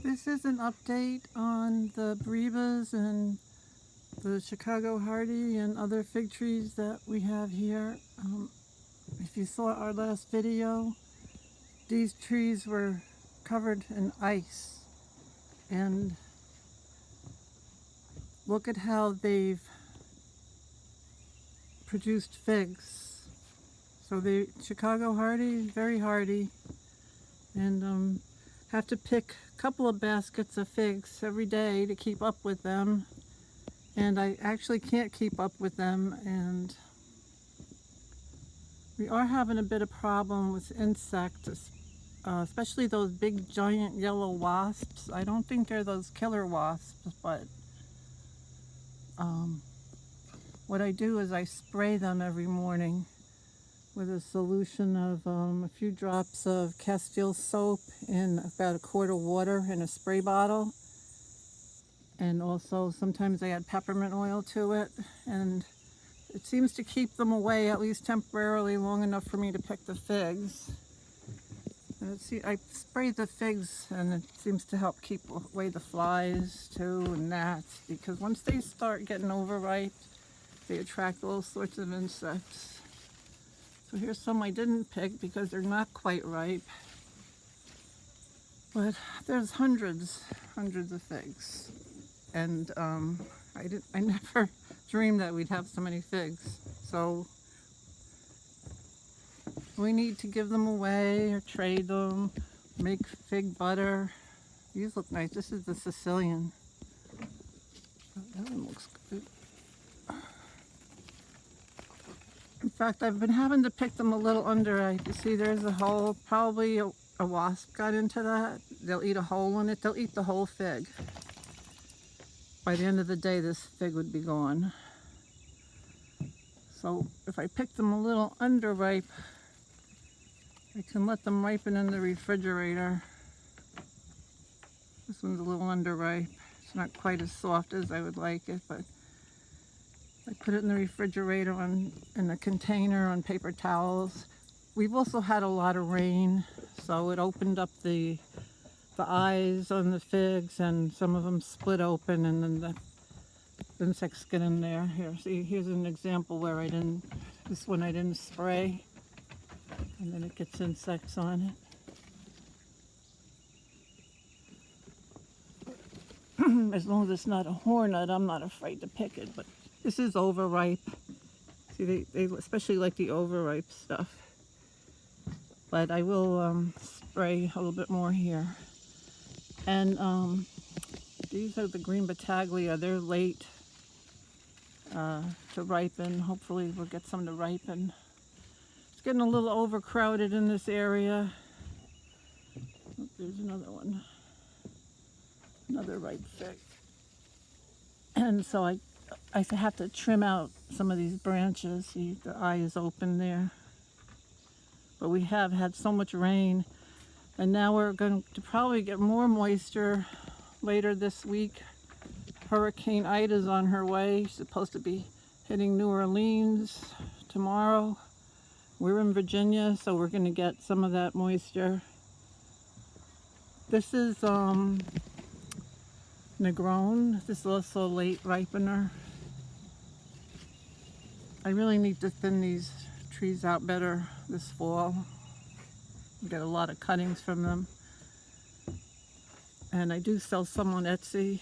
This is an update on the Brevas and the Chicago Hardy and other fig trees that we have here. If you saw our last video, these trees were covered in ice, and look at how they've produced figs. So the Chicago Hardy, very hardy, and have to pick a couple of baskets of figs every day to keep up with them. And I actually can't keep up with them, and we are having a bit of problem with insects, especially those big giant yellow wasps. I don't think they're those killer wasps, but what I do is I spray them every morning with a solution of a few drops of Castile soap in about a quart of water in a spray bottle. And also sometimes I add peppermint oil to it, and it seems to keep them away, at least temporarily, long enough for me to pick the figs. And I spray the figs, and it seems to help keep away the flies too and gnats, because once they start getting overripe, they attract all sorts of insects. So here's some I didn't pick because they're not quite ripe, but there's hundreds of figs. And I never dreamed that we'd have so many figs. So we need to give them away or trade them, make fig butter. These look nice. This is the Sicilian. That one looks good. In fact, I've been having to pick them a little under. You see there's a hole. Probably a wasp got into that. They'll eat a hole in it. They'll eat the whole fig. By the end of the day, this fig would be gone. So if I pick them a little underripe, I can let them ripen in the refrigerator. This one's a little underripe. It's not quite as soft as I would like it, but I put it in the refrigerator in a container on paper towels. We've also had a lot of rain, so it opened up the eyes on the figs, and some of them split open, and then the insects get in there. Here, see, here's an example where this one I didn't spray, and then it gets insects on it. As long as it's not a hornet, I'm not afraid to pick it, but this is overripe. See, they especially like the overripe stuff. But I will spray a little bit more here. And these are the green battaglia. They're late to ripen. Hopefully we'll get some to ripen. It's getting a little overcrowded in this area. Oh, there's another one. Another ripe fig. And so I have to trim out some of these branches. See, the eye is open there. But we have had so much rain, and now we're going to probably get more moisture later this week. Hurricane Ida's on her way. She's supposed to be hitting New Orleans tomorrow. We're in Virginia, so we're going to get some of that moisture. This is Negrone. This is also a late ripener. I really need to thin these trees out better this fall. We get a lot of cuttings from them. And I do sell some on Etsy.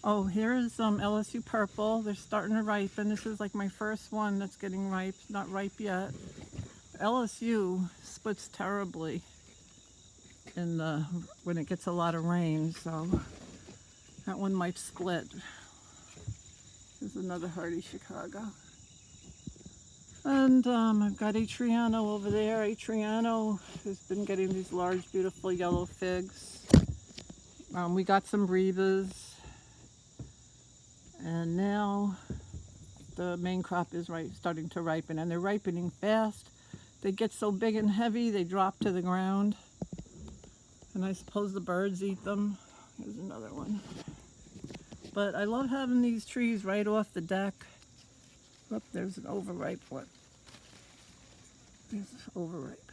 Oh, here is LSU purple. They're starting to ripen. This is like my first one that's getting ripe. Not ripe yet. LSU splits terribly when it gets a lot of rain, so that one might split. Here's another hardy Chicago. And I've got Atriano over there. Atriano has been getting these large, beautiful yellow figs. We got some Brevas. And now the main crop is starting to ripen. And they're ripening fast. They get so big and heavy, they drop to the ground. And I suppose the birds eat them. Here's another one. But I love having these trees right off the deck. Look, there's an overripe one. There's overripe.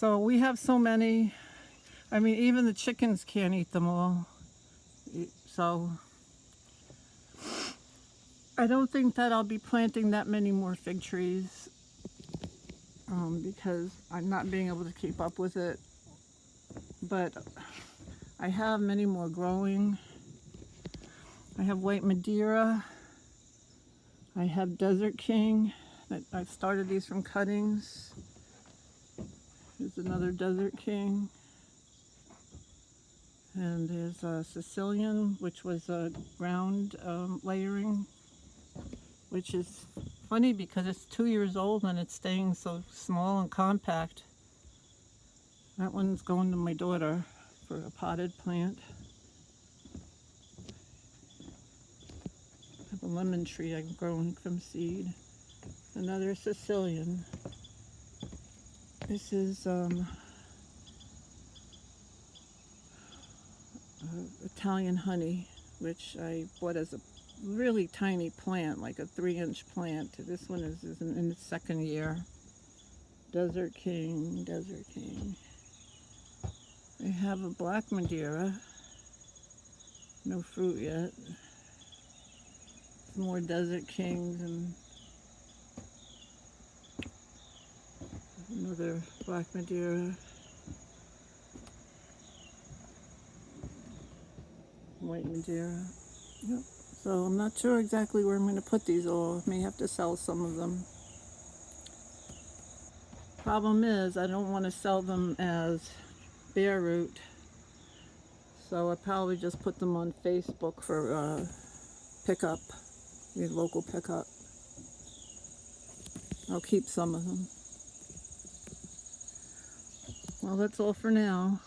So we have so many. I mean, even the chickens can't eat them all. So I don't think that I'll be planting that many more fig trees because I'm not being able to keep up with it. But I have many more growing. I have white Madeira. I have Desert King. I've started these from cuttings. Here's another Desert King. And there's a Sicilian, which was a ground layering, which is funny because it's 2 years old and it's staying so small and compact. That one's going to my daughter for a potted plant. I have a lemon tree I've grown from seed. Another Sicilian. This is Italian honey, which I bought as a really tiny plant, like a 3-inch plant. This one is in its second year. Desert King, Desert King. I have a black Madeira. No fruit yet. Some more Desert Kings and another black Madeira. White Madeira. Yep. So I'm not sure exactly where I'm going to put these all. I may have to sell some of them. Problem is, I don't want to sell them as bare root. So I probably just put them on Facebook for pickup, local pickup. I'll keep some of them. Well, that's all for now.